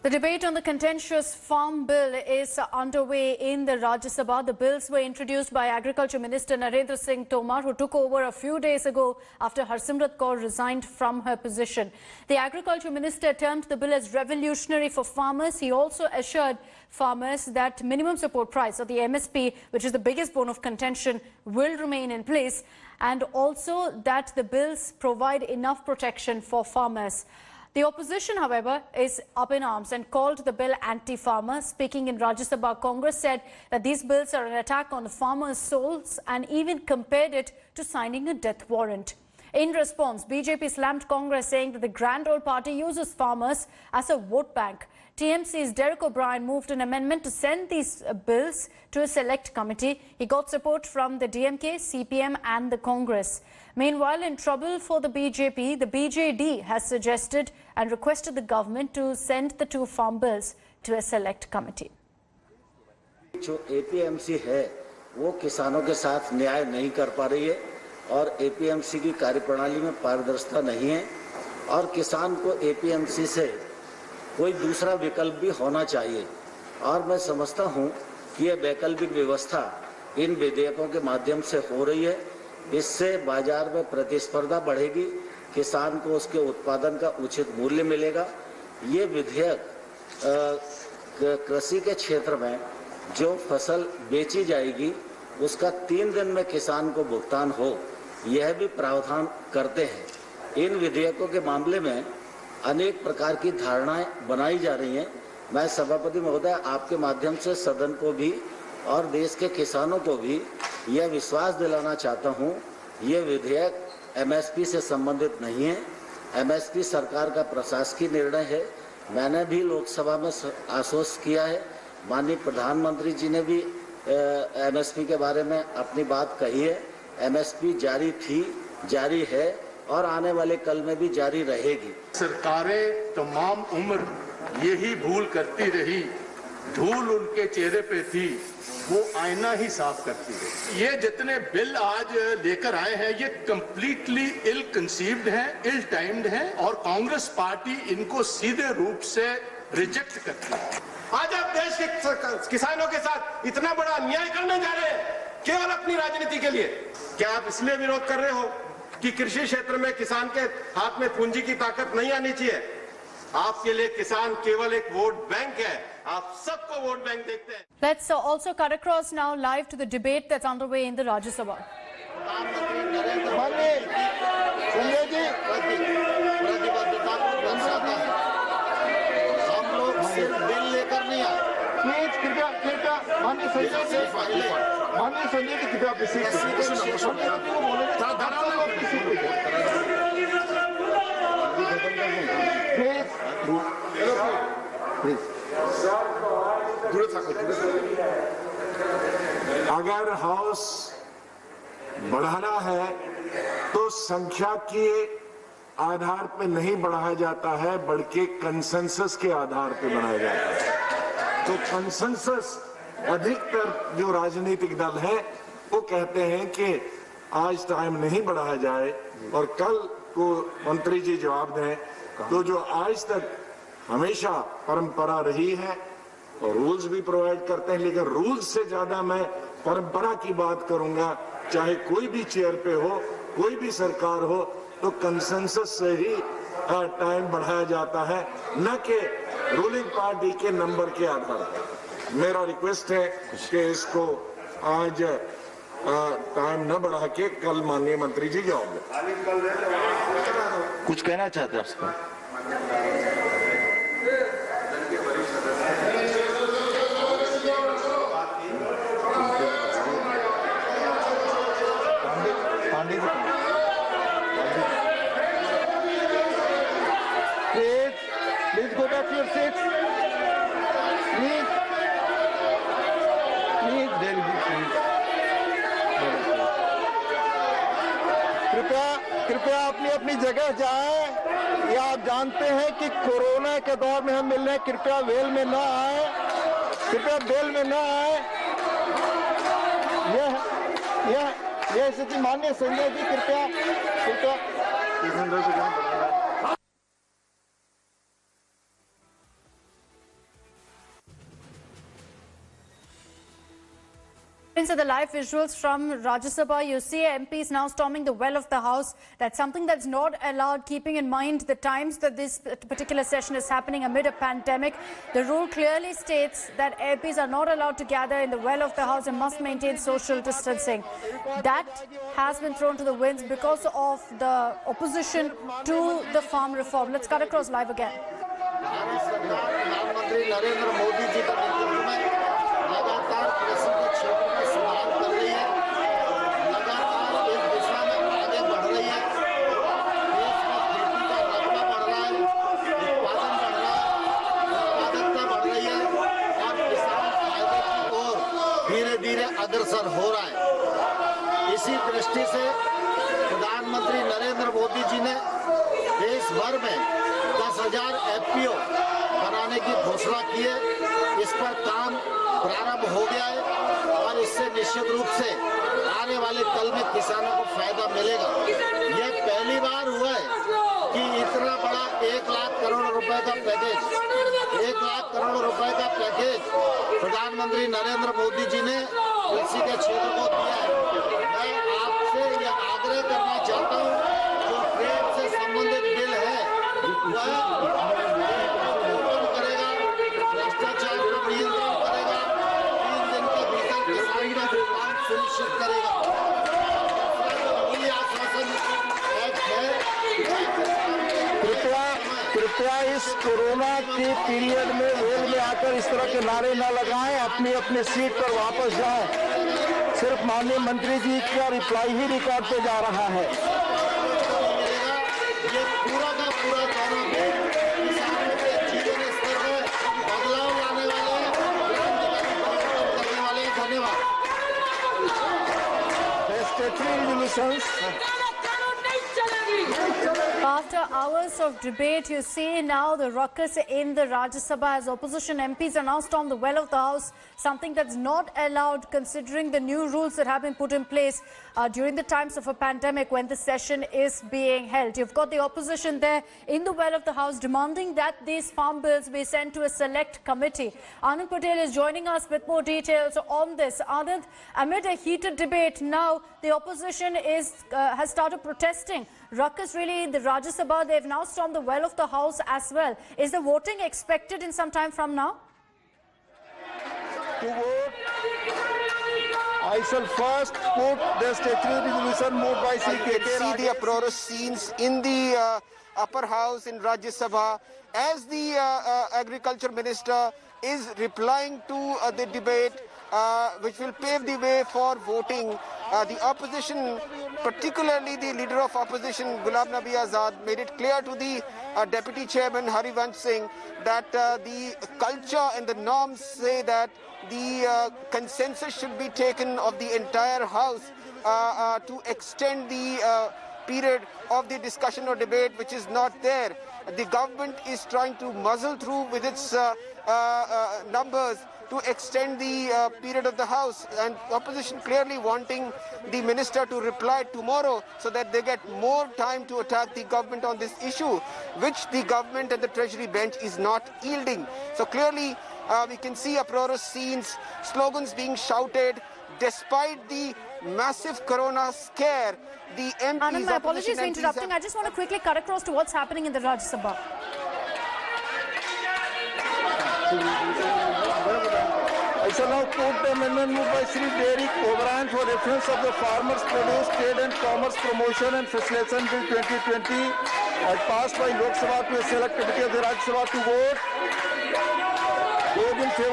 The debate on the contentious farm bill is underway in the Rajya Sabha. The bills were introduced by Agriculture Minister Narendra Singh Tomar, who took over a few days ago after Harsimrat Kaur resigned from her position. The Agriculture Minister termed the bill as revolutionary for farmers. He also assured farmers that minimum support price, or the MSP, which is the biggest bone of contention, will remain in place, and also that the bills provide enough protection for farmers. The opposition, however, is up in arms and called the bill anti-farmer. Speaking in Rajya Sabha, Congress said that these bills are an attack on farmers' souls and even compared it to signing a death warrant. In response, BJP slammed Congress, saying that the grand old party uses farmers as a vote bank. TMC's Derek O'Brien moved an amendment to send these bills to a select committee. He got support from the DMK, CPM and the Congress. Meanwhile, in trouble for the BJP, the BJD has suggested and requested the government to send the two farm bills to a select committee. जो APMC है वो किसानों के साथ न्याय नहीं कर पा रही है और APMC की कार्यप्रणाली में पारदर्शिता नहीं है और किसान को APMC से कोई दूसरा विकल्प भी होना चाहिए और मैं समझता हूं कि यह वैकल्पिक व्यवस्था इन विधेयकों के माध्यम से हो रही है। इससे बाजार में प्रतिस्पर्धा बढ़ेगी, किसान को उसके उत्पादन का उचित मूल्य मिलेगा। ये विधेयक कृषि के क्षेत्र में जो फसल बेची जाएगी उसका 3 दिन में किसान को भुगतान हो, यह भी प्रावधान करते हैं। इन विधेयकों के मामले में अनेक प्रकार की धारणाएं बनाई जा रही हैं। मैं सभापति महोदय आपके माध्यम से सदन को भी और देश के किसानों को भी यह विश्वास दिलाना चाहता हूं, यह विधेयक MSP से संबंधित नहीं है। MSP सरकार का प्रशासकीय निर्णय है। मैंने भी लोकसभा में आश्वस्त किया है, माननीय प्रधानमंत्री जी ने भी MSP के बारे में अपनी बात कही है। MSP जारी थी, जारी है और आने वाले कल में भी जारी रहेगी। सरकारें तमाम उम्र यही भूल करती रही, धूल उनके चेहरे पे थी, वो आईना ही साफ करती रही। ये जितने बिल आज लेकर आए हैं ये कंप्लीटली इल कंसीव्ड हैं, इल टाइम्ड हैं और कांग्रेस पार्टी इनको सीधे रूप से रिजेक्ट करती है। आज आप देश के किसानों के साथ इतना बड़ा अन्याय करने जा रहे हैं केवल अपनी राजनीति के लिए। क्या आप इसलिए विरोध कर रहे हो कि कृषि क्षेत्र में किसान के हाथ में पूंजी की ताकत नहीं आनी चाहिए? आपके लिए किसान केवल एक वोट बैंक है, आप सबको वोट बैंक देखते हैं। Let's also cut across now live to the debate that's underway in the Rajya Sabha. Sanjay ji, प्रतिबद्धता को दर्शाता है। हम लोग सिर्फ बिल लेकर नहीं आए। प्लीज कृपया माननीय संजय जी, कृपया अपनी सीट अगर हाउस बढ़ाना है तो संख्या के आधार पे नहीं बढ़ाया जाता है, बल्कि कंसेंसस के आधार पे बढ़ाया जाता है। तो कंसेंसस अधिकतर जो राजनीतिक दल है वो कहते हैं कि आज टाइम नहीं बढ़ाया जाए और कल को मंत्री जी जवाब दें। तो जो आज तक हमेशा परंपरा रही है और रूल्स भी प्रोवाइड करते हैं, लेकिन रूल्स से ज्यादा मैं परंपरा की बात करूंगा। चाहे कोई भी चेयर पे हो, कोई भी सरकार हो, तो कंसेंसस से ही टाइम बढ़ाया जाता है, न कि रूलिंग पार्टी के नंबर के आधार पर। मेरा रिक्वेस्ट है कि इसको आज टाइम न बढ़ा के कल माननीय मंत्री जी जवाब दें। कुछ कहना चाहते हैं आप? Please go back to your seats. Please. कृपया अपनी जगह जाएं। या आप जानते हैं कि कोरोना के दौर में हम मिल रहे हैं, कृपया वेल में न आए, कृपया बेल में न आए। यह स्थिति माननीय संजय जी कृपया So the live visuals from Rajya Sabha, you see MPs now storming the well of the House. That's something that's not allowed, keeping in mind the times that this particular session is happening amid a pandemic. The rule clearly states that MPs are not allowed to gather in the well of the House and must maintain social distancing. That has been thrown to the winds because of the opposition to the farm reform. Let's cut across live again. प्रधानमंत्री नरेंद्र मोदी जी के नेतृत्व में लगातार कृषि के क्षेत्र में सुधार कर रही है, लगातार इस दिशा में आगे बढ़ रही है। देश में खेती का रकबा बढ़ रहा है, उत्पादन बढ़ रहा है, उत्पादकता बढ़ रही है और किसान फायदे की ओर धीरे-धीरे अग्रसर हो रहा है। इसी दृष्टि से प्रधानमंत्री नरेंद्र मोदी जी ने देश भर में 10,000 FPO बनाने की घोषणा की है। इस पर काम प्रारंभ हो गया है और इससे निश्चित रूप से आने वाले कल में किसानों को फायदा मिलेगा। यह पहली बार हुआ है कि इतना बड़ा 1 लाख करोड़ रुपए का पैकेज, 1 लाख करोड़ रुपए का पैकेज प्रधानमंत्री नरेंद्र मोदी जी ने कृषि के क्षेत्र को दिया है। मैं आपसे यह आग्रह करना चाहता हूँ, जो ट्रेड से संबंधित बिल है वह करेगा, भ्रष्टाचार पर नियंत्रण करेगा, 3 दिन के भीतर किसान का भुगतान सुनिश्चित करेगा। मूल्य आश्वासन एक्ट है। कृपया इस कोरोना के पीरियड में वेल में आकर इस तरह के नारे न लगाएं, अपनी अपनी सीट पर वापस जाएं। सिर्फ माननीय मंत्री जी का रिप्लाई ही रिकॉर्ड पे जा रहा है। ये पूरा का पूरा दोनों किसानों के जीवन स्तर में बदलाव लाने वाले हैं, परिवर्तन करने वाले हैं। धन्यवाद। After hours of debate, you see now the ruckus in the Rajya Sabha as opposition MPs are now stormed the well of the House, something that's not allowed considering the new rules that have been put in place during the times of a pandemic when the session is being held. You've got the opposition there in the well of the House demanding that these farm bills be sent to a select committee. Anand Patel is joining us with more details on this. Anand, amid a heated debate, now the opposition has started protesting. Ruckus really in the Rajya Sabha. They've now stormed the well of the House as well. Is the voting expected in some time from now? To vote, I shall first put the statutory resolution moved by Sri K.K. See the uproarious scenes in the upper house in Rajya Sabha as the agriculture minister is replying to the debate which will pave the way for voting. The opposition, particularly the leader of opposition Ghulam Nabi Azad, made it clear to the deputy chairman Harivansh Singh that the culture and the norms say that the consensus should be taken of the entire house to extend the period of the discussion or debate, which is not there. The government is trying to muzzle through with its numbers to extend the period of the House, and opposition clearly wanting the minister to reply tomorrow so that they get more time to attack the government on this issue, which the government and the Treasury bench is not yielding. So clearly we can see uproarious scenes, slogans being shouted. Despite the massive corona scare, the MPs... Anand, my apologies for interrupting. I just want to quickly cut across to what's happening in the Rajya Sabha. I shall now quote the amendment moved by Sri Derek O'Brien for reference of the Farmers Produce Trade and Commerce Promotion and Facilitation Bill 2020 as passed by Lok Sabha to a select committee of the Rajya Sabha to vote. Those in favor